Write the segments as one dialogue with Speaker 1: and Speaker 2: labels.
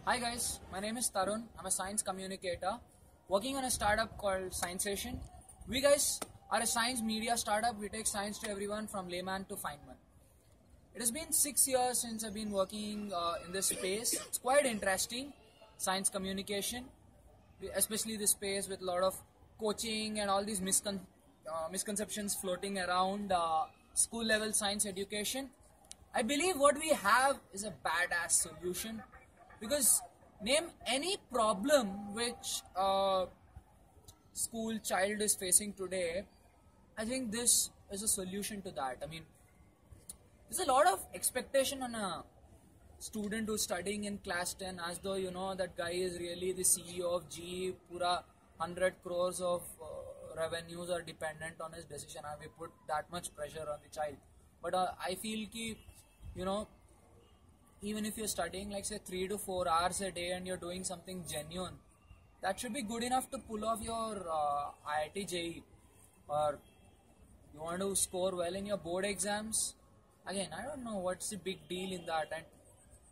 Speaker 1: Hi guys, my name is Tarun. I'm a science communicator working on a startup called Science. We guys are a science media startup. We take science to everyone from layman to Feynman. It has been 6 years since I've been working in this space. It's quite interesting, science communication, especially this space with a lot of coaching and all these misconceptions floating around school level science education. I believe what we have is a badass solution because name any problem which school child is facing today. I think this is a solution to that. I mean, there's a lot of expectation on a student who's studying in class 10 as though that guy is really the CEO of GE. Pura 100 crores of revenues are dependent on his decision, and we put that much pressure on the child. But I feel ki, you know even if you're studying like say 3 to 4 hours a day and you're doing something genuine, that should be good enough to pull off your IIT JEE. Or you want to score well in your board exams, again I don't know what's the big deal in that. And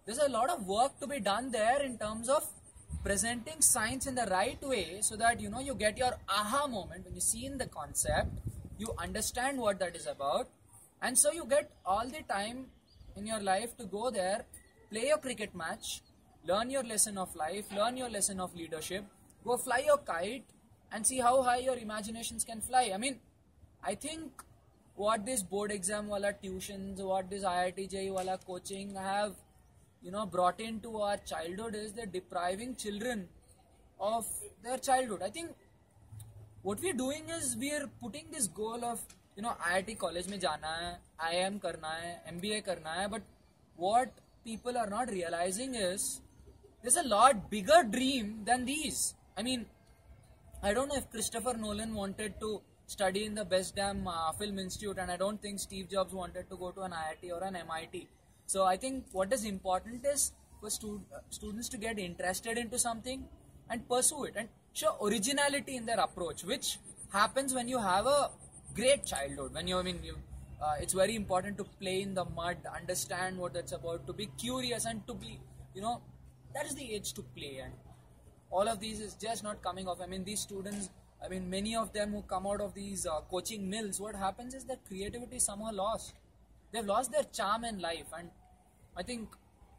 Speaker 1: there's a lot of work to be done there in terms of presenting science in the right way, so that you get your aha moment when you see in the concept, you understand what that is about, and so you get all the time in your life to go there, play your cricket match, learn your lesson of life, learn your lesson of leadership, go fly your kite and see how high your imaginations can fly. I mean, I think what this board exam wala tuitions, what this IIT JEE wala coaching have brought into our childhood is they're depriving children of their childhood. I think what we're doing is we're putting this goal of IIT college में जाना है, IIM करना है, MBA करना है, but what people are not realizing is there's a lot bigger dream than these. I mean, I don't know if Christopher Nolan wanted to study in the best damn film institute, and I don't think Steve Jobs wanted to go to an IIT or an MIT. So I think what is important is for students to get interested into something and pursue it and show originality in their approach, which happens when you have a great childhood. When it's very important to play in the mud, understand what that's about, to be curious, and to be, that is the age to play. And all of these is just not coming off. I mean, these students, many of them who come out of these coaching mills, what happens is that creativity is somehow lost. They've lost their charm in life, and I think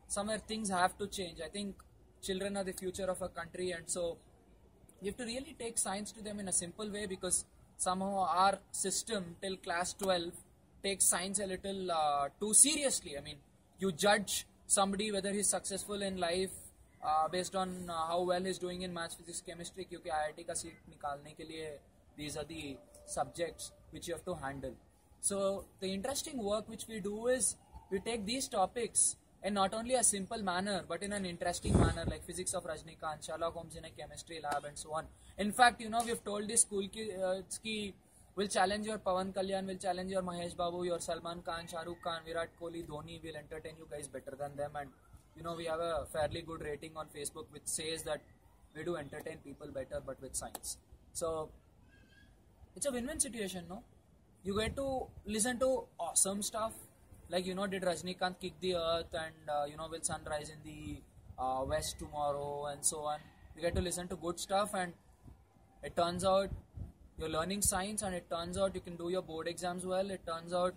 Speaker 1: somewhere things have to change. I think children are the future of a country, and so you have to really take science to them in a simple way, because somehow our system till class 12 takes science a little too seriously. I mean, you judge somebody whether he's successful in life based on how well he's doing in maths, physics, chemistry, क्योंकि IIT का seat निकालने के लिए these are the subjects which you have to handle. So the interesting work which we do is we take these topics in not only a simple manner but in an interesting manner, like physics of Rajnikant, Sherlock Holmes in a chemistry lab, and so on. In fact, we've told this school ki will challenge your Pawan Kalyan, will challenge your Mahesh Babu, your Salman Khan, Shah Rukh Khan, Virat Kohli, Dhoni. Will entertain you guys better than them. And we have a fairly good rating on Facebook which says that we do entertain people better but with science. So it's a win-win situation, no? You get to listen to awesome stuff, like did Rajnikant kick the earth, and will sun rise in the west tomorrow, and so on. You get to listen to good stuff, and it turns out you're learning science, and it turns out you can do your board exams well, it turns out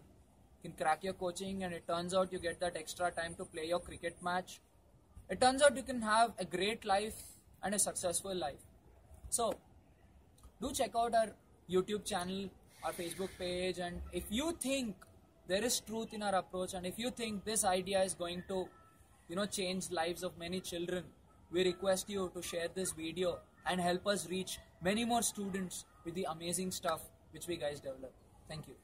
Speaker 1: you can crack your coaching, and it turns out you get that extra time to play your cricket match. It turns out you can have a great life and a successful life. So do check out our YouTube channel, our Facebook page, and if you think there is truth in our approach, and if you think this idea is going to change lives of many children, we request you to share this video and help us reach many more students with the amazing stuff which we guys develop. Thank you.